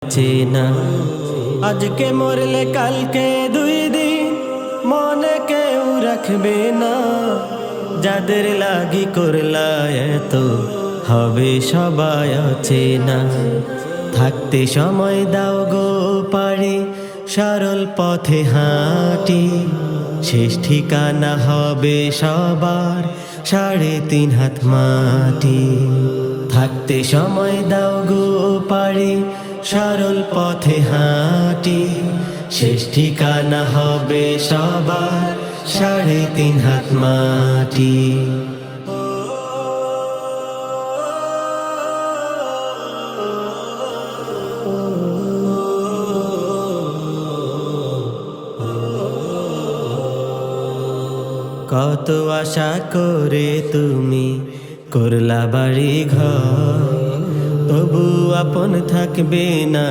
চেনা আজকে মরলে কালকে দুই দিন মনে কেউ রাখবে না। যাদের লাগি করলা এত হবে সবাই অচেনা। থাকতে সময় দাও গো পারি সরল পথে হাঁটি। শেষ ঠিকানা হবে সবার 3.5 হাত মাটি। থাকতে সময় দাও গো পারি সরল পথে হাঁটি। শেষ ঠিকানা হবে সবার 3.5 হাত মাটি। কত আশা করে তুমি করলা বাড়ি ঘর, তবু আপন থাকবে না।